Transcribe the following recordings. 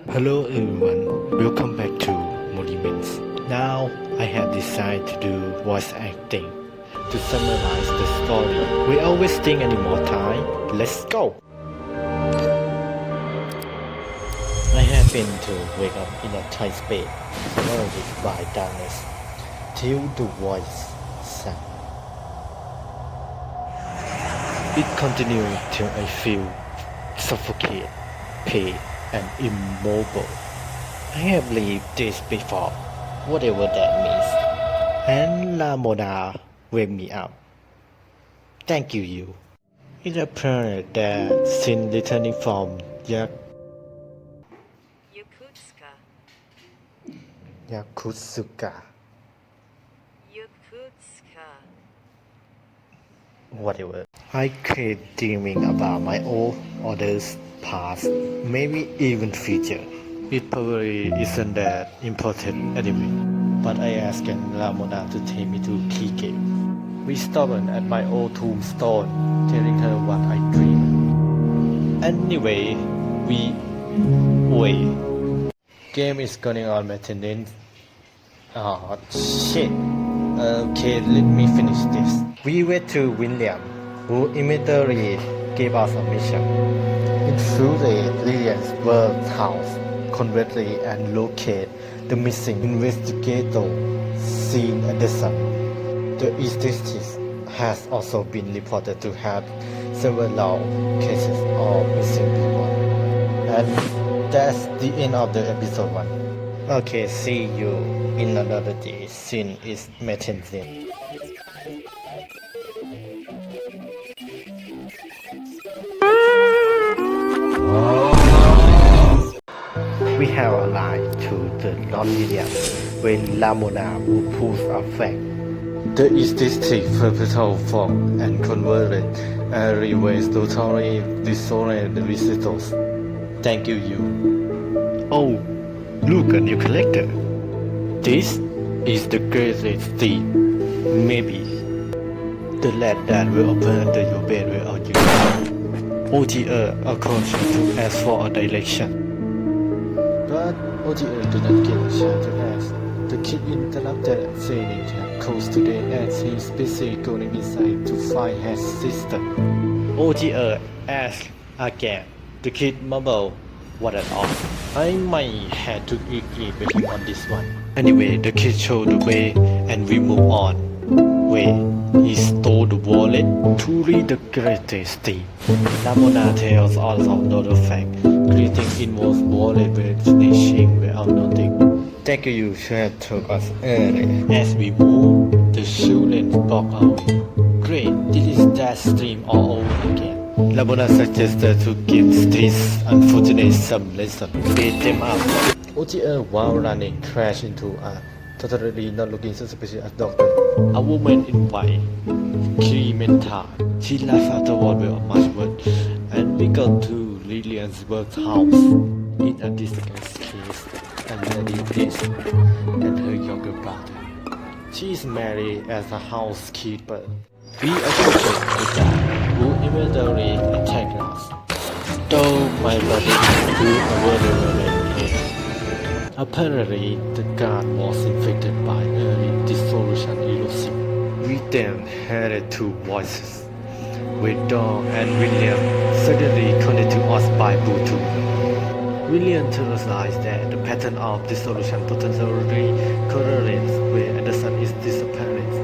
Hello everyone, welcome back to Monuments. Now I have decided to do voice acting to summarize the story. Without wasting any more time, let's go! I happen to wake up in a tight space, surrounded by darkness, till the voice sang. It continued till I feel suffocated, pain, and immobile. I have lived this before, whatever that means. And La Mona wake me up. Thank you. It appeared that since returning from Yakutska. Yakutsuka, Yakutska. whatever, I keep dreaming about my old others past, maybe even future. It probably isn't that important anyway. But I asked La Mona to take me to Kike. We stopped at my old tombstone, telling her what I dreamed. Anyway, wait. Game is going on maintenance. Oh shit. Okay, let me finish this. We went to William, who immediately gave us a mission. Infiltrate Lillian's workhouse, convert and locate the missing investigator, Sean Anderson. The instance has also been reported to have several cases of missing people. And that's the end of the episode 1. Okay, see you in another day. Sin is maintenance. We have arrived to the Lord William when La Mona will prove a fact. The statistic perpetual form and converted areaways totally dissolved the visitors. Thank you. Oh, look, a new collector. This is the greatest thing. Maybe the lad that will open under your bed without you. OGA approached to ask for a direction. But OGA did not get a chance to ask. The kid interrupted, saying that close today as he's busy going inside to find his sister. OGA asked again. The kid mumbled, what at all? I might have to agree with him on this one. Anyway, the kid showed the way and we move on. Wait, he stole the wallet? Truly the greatest thing. La Mona tells us another fact. Greeting involves wallet with snitching without nothing. Thank you should have told us earlier. As we move, the children walk away. Great, this is that stream all over again. La Mona suggested to give these unfortunates some lesson. Beat them up. OGA while running crashed into a totally not looking suspicious as doctor. A woman in white, Clementine. She left afterward with much word, and we got to Lillian's workhouse in a disguised case, and Lady Bliss and her younger brother. She is married as a housekeeper. We approached the guy who immediately attacked us, though my brother flew over the here. Apparently, the guard was infected by early dissolution elusive. We then heard two voices, with Dawn and William suddenly connected to us by Bluetooth. William tells us that the pattern of dissolution potentially correlates with Anderson's disappearance,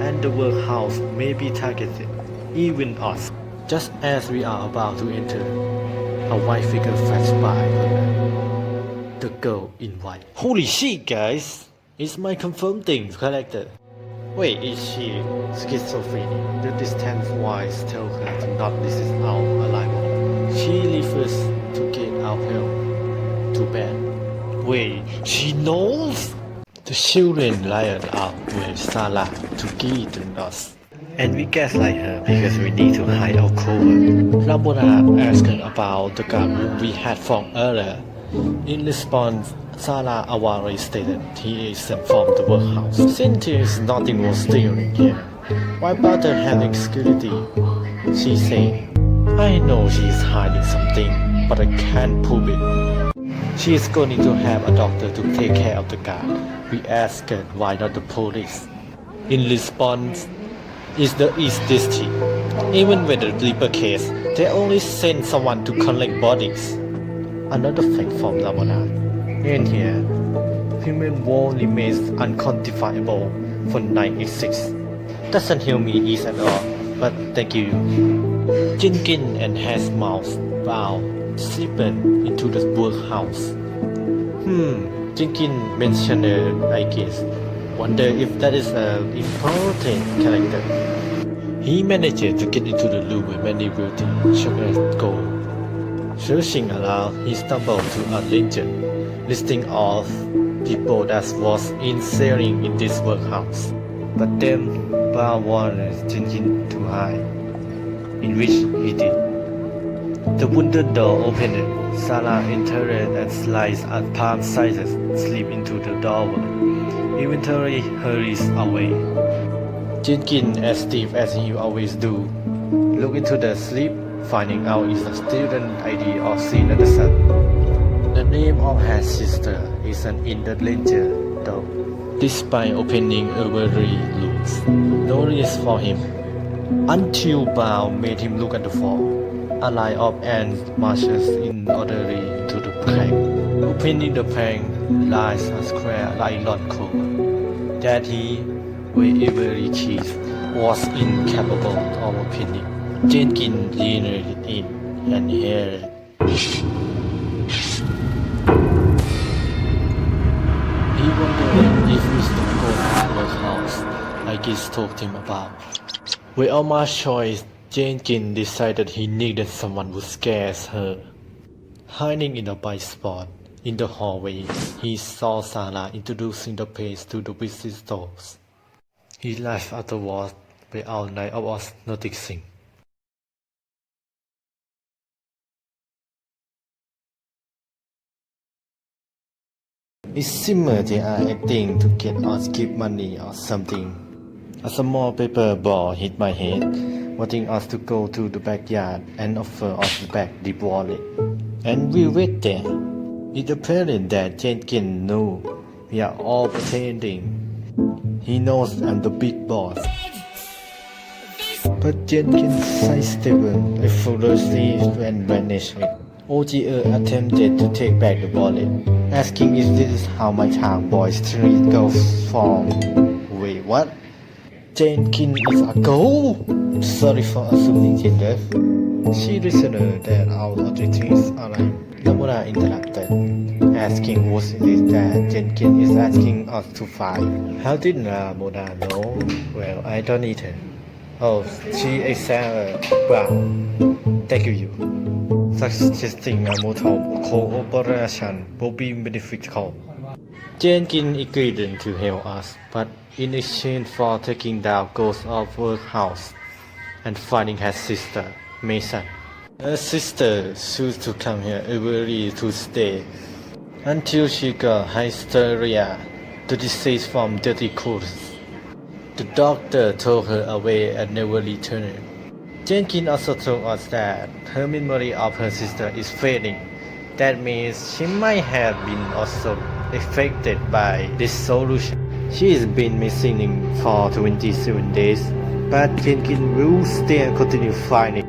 and the workhouse may be targeted, even us. Just as we are about to enter, a white figure flashed by the girl in white. Holy shit, guys! It's my confirmed thing character. Wait, is she schizophrenic? The distant voice tells her to not resist our arrival. She refuses to get out help. Too bad. Wait, she knows? The children lined up with Sarah to guide us. And we gaslight her because we need to hide our cover. La Mona asked her about the gun we had found earlier. In response, Sarah Awari stated he isn't from the workhouse. Since there's nothing was stealing here, why bother having security? She said, I know she's hiding something, but I can't prove it. She She is going to have a doctor to take care of the guard. We asked her why not the police. In response, it's the East District. Even with the Reaper case, they only send someone to collect bodies. Another fact from Lamona. In here, human war remains unquantifiable for 986. Doesn't help me ease at all, but thank you. Jenkins and Hasmouth bow sleeping into the workhouse. Jenkins mentioned her, I guess. Wonder if that is an important character. He managed to get into the room where many beauty shook as gold. Searching around, he stumbled to a legend listing of people that was insane in this workhouse. But then Bar wanted Jenkins to hide, in which he did. The wooden door opened. Sarah entered and sliced at palm sizes slip into the doorway. Eventually hurries away. Jenkins, as stiff as he always do, look into the sleep, finding out it's a student ID of Sean Anderson. The name of her sister isn't in the ledger, though. Despite opening every rooms, no risk for him. Until Bao made him look at the floor. A line of ants marches in orderly to the plank. Opening the plank lies a square nylon cover that he, wherever he keys, was incapable of opening. Jenkins leaned in and heard. He wondered if Mr. Gold's workhouse, like he told him about. Without much choice, Jenkins decided he needed someone who scares her. Hiding in a bright spot in the hallway, he saw Sarah introducing the place to the visitors. He left afterwards without neither of us noticing. It seemed they are acting to get us give money or something. A small paper ball hit my head, wanting us to go to the backyard and offer us back the wallet. And we wait there. It appeared that Jenkins knew we are all pretending. He knows I'm the big boss. But Jenkins sidestepped effortlessly and vanished. OGR attempted to take back the wallet, asking if this is how my town boys treat girls from. Wait, what? Jenkins is a girl? Sorry for assuming gender. She reasoned that our authorities are like. Lamona interrupted, asking what it is that Jenkins is asking us to find. How did Lamona know? Well, I don't need her. Oh, she is Brown. Thank you. Suggesting a mutual cooperation will be beneficial. Jenkins agreed to help us, but in exchange for taking down Ghost of Workhouse and finding her sister, Mason. Her sister chose to come here every Tuesday until she got hysteria, the disease from dirty clothes. The doctor took her away and never returned. Jenkins also told us that her memory of her sister is fading. That means she might have been also affected by this solution. She has been missing for 27 days, but Jenkins will still continue finding.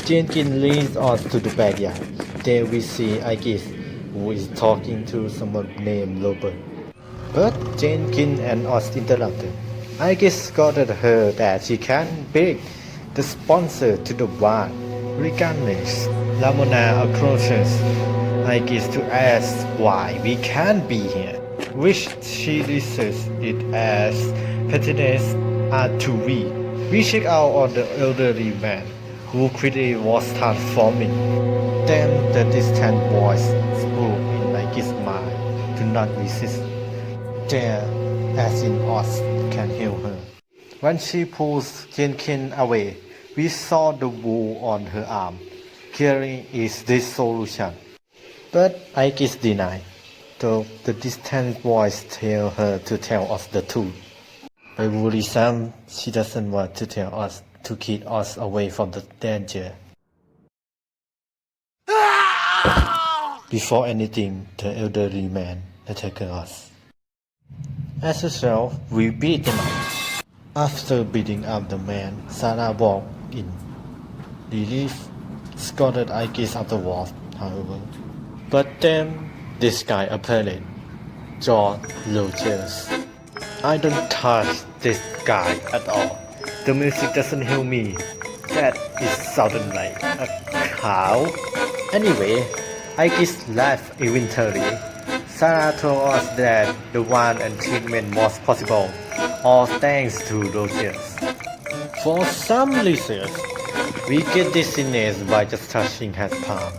Jenkins leads us to the backyard. There we see Igis, who is talking to someone named Robert. But Jenkins and us interrupted. Igis got at her that she can beg the sponsor to the bar. Regardless, Lamona approaches Igis to ask why we can't be here, which she lists it as pettiness are too weak. We check out on the elderly man, who quickly was transforming. Then the distant voice spoke in Nike's mind to not resist. There, as in us, can help her. When she pulls Jenkins away, we saw the wound on her arm. Hearing is this solution. But Aikis denied, though the distant voice tell her to tell us the truth. By worrisome, she doesn't want to tell us to keep us away from the danger. Before anything, the elderly man attacked us. As usual, we beat him up. After beating up the man, Sarah walked in. Relief escorted Aikis afterwards, however. But then, this guy appeared, George Rogers. I don't touch this guy at all. The music doesn't help me. That is sounding like a cow. Anyway, Aikis left eventually. Sarah told us that the one and treatment was possible, all thanks to Rogers. For some reasons, we get dizziness by just touching his palm.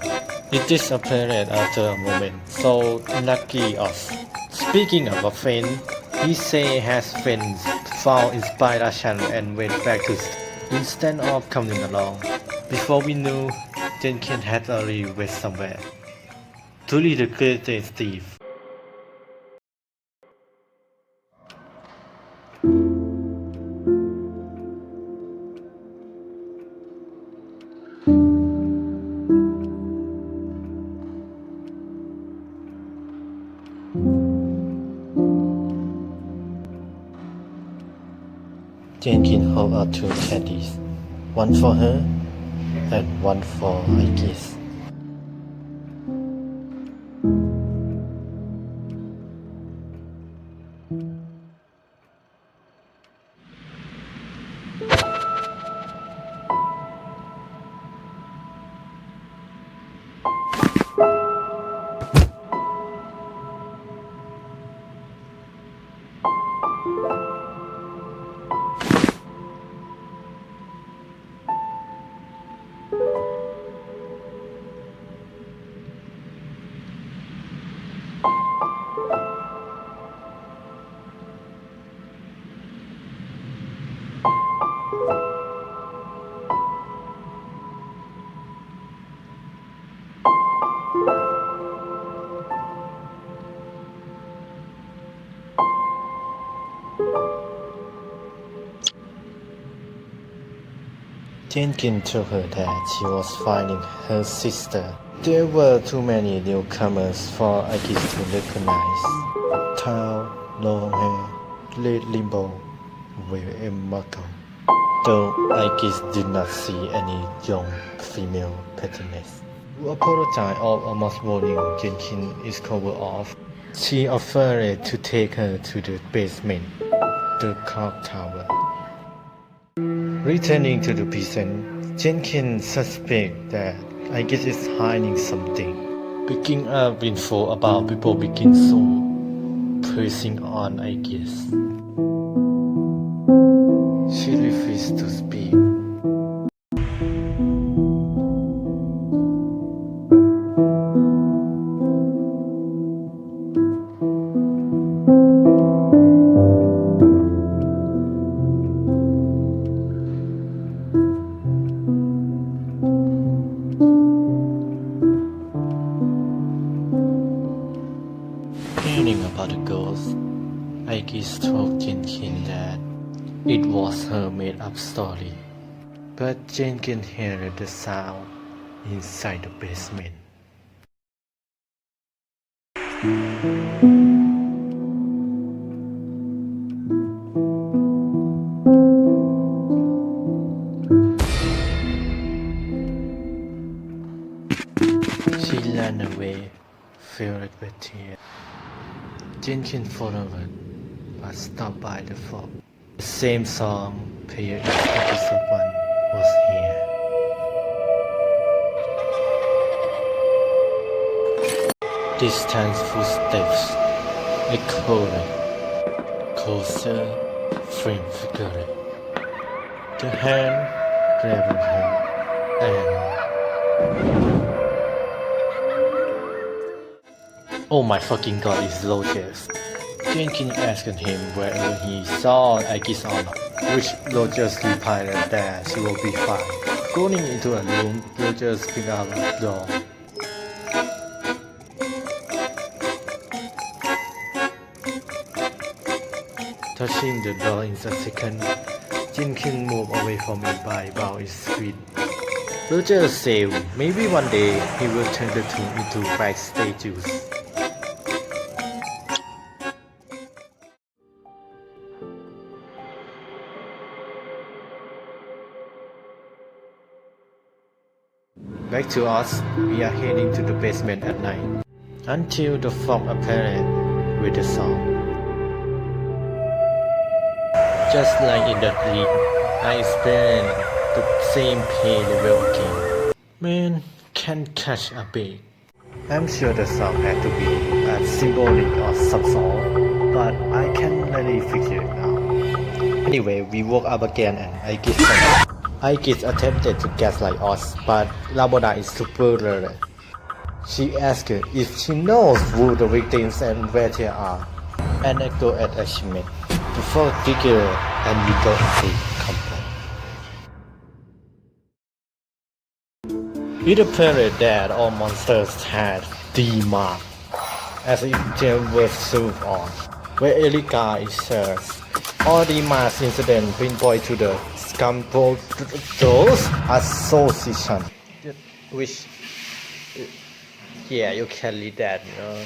It disappeared after a moment, so lucky us. Speaking of a friend, he say his friends found inspiration and went back to instead of coming along. Before we knew, Jenkins had already went somewhere. Truly the greatest thief. Jenkins held out two candies, one for her and one for Aikis. Jenkins told her that she was finding her sister. There were too many newcomers for Aikis to recognize. Tall, long hair, red limbo, very remarkable. Though Aikis did not see any young female patroness. To apologize of almost warning Jenkins is covered off. She offered to take her to the basement, the clock tower. Returning to the prison, Jenkins suspects that Aikis is hiding something. Picking up info about people begins soon, pressing on Aikis. She refused to speak. Hearing about the ghost, Aikis told Jenkins that it was her made-up story. But Jenkins heard the sound inside the basement. She ran away, filled with tears. Jenkins followed, but stopped by the fog. The same song played in episode 1 was here. Distant footsteps echoing, closer, frame figure. The hand grabbing her and oh my fucking god, it's Rogers. Jenkins asked him whether he saw Aikis or not, which Rogers replied that she will be fine. Going into a room, Roger picked up a door. Touching the door in a second, Jinkin moved away from it by about his feet. Roger said maybe one day he will turn the two into wax statues. Back to us, we are heading to the basement at night until the fog appeared with the song. Just like in the dream, I experienced the same pain level again. Man can catch a bait. I'm sure the song had to be a symbolic or some sort, but I can't really figure it out. Anyway, we woke up again and I guess attempted to gaslight us, but Lamona is super alert. She asked if she knows who the victims and where they are, and I go at achievement before figure and we go into complaint. It appeared that all monsters had D mark, as if they were served on, where Erika is served. All the mass incidents pinpoint to the Scoundrels Association, which, yeah, you can read that, you know.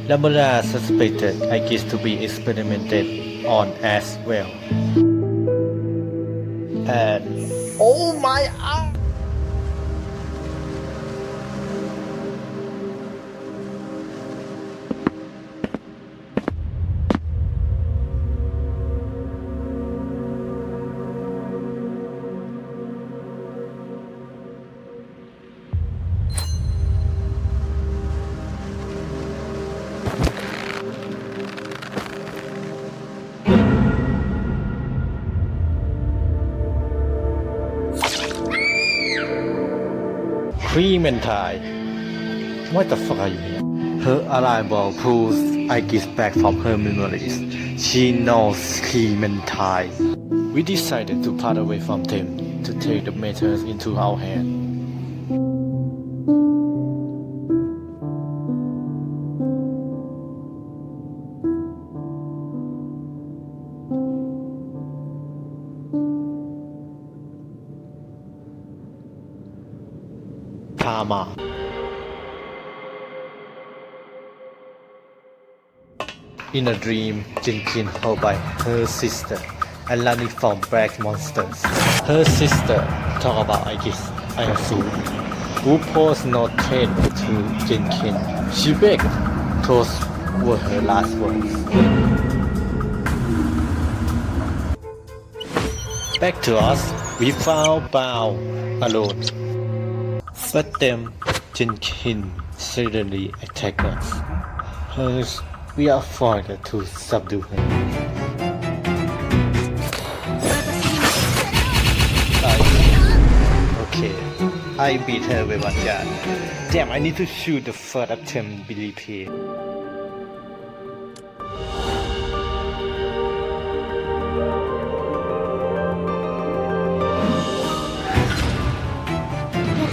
Lamona suspected I guess to be experimented on as well. And oh my arm! Clementine. What the fuck are you here? Her arrival proves I get back from her memories. She knows Clementine. We decided to part away from them to take the matters into our hands. Karma. In a dream, Jinkin held by her sister and running from black monsters. Her sister talk about I assume, who posed no threat to Jinkin. She begged, those were her last words. Back to us, we found Bao alone. But then, Jinkin suddenly attacked us. We are forced to subdue her. Okay, I beat her with one gun. Damn, I need to shoot the first attempt Billy P.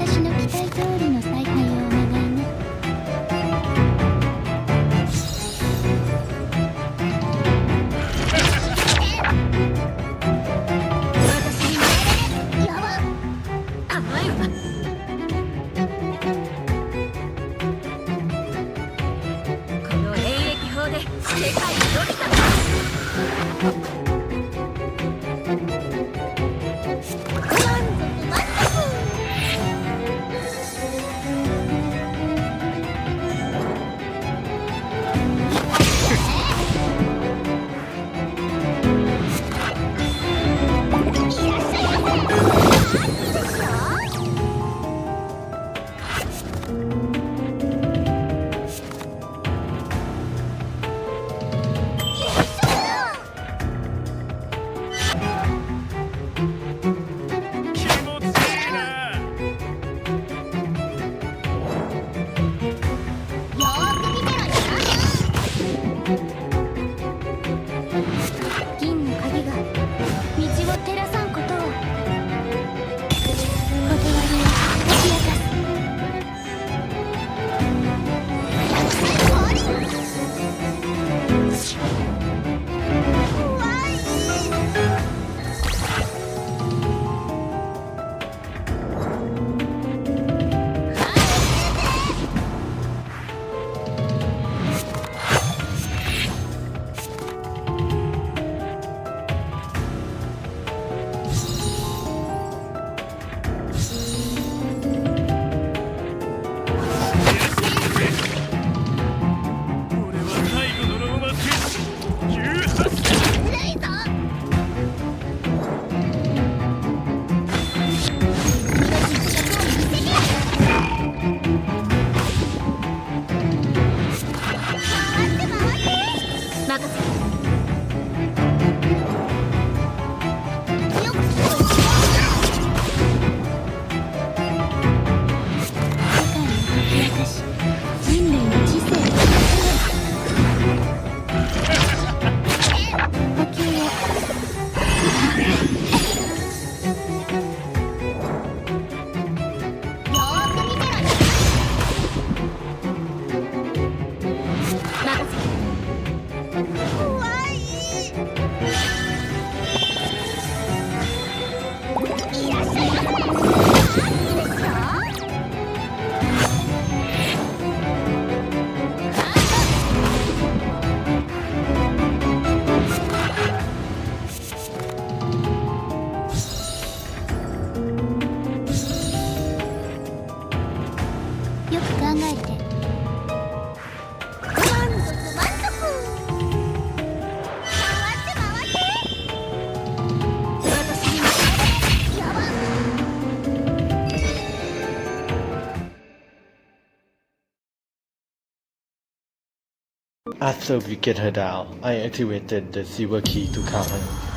私の期待通りの采配をお願いね。やばっ、甘いわ。えて満足満足回って回って私にもやばっ After we get her down, I activated the silver key to calm her.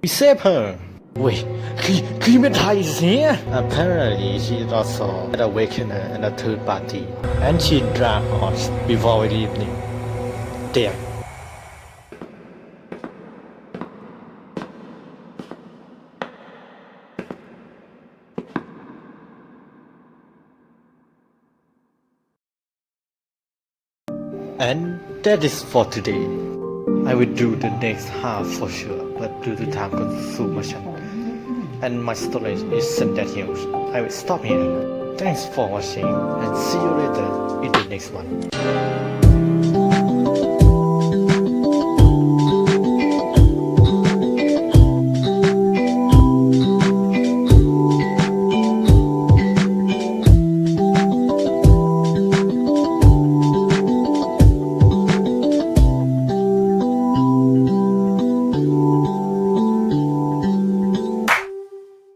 We save her! Wait, can you mental is here? Apparently, she also had awakened in a third party, and she drank us before evening. Damn. And that is for today. I will do the next half for sure, but due to time consumption and my storage isn't that huge, I will stop here. Thanks for watching and see you later in the next one.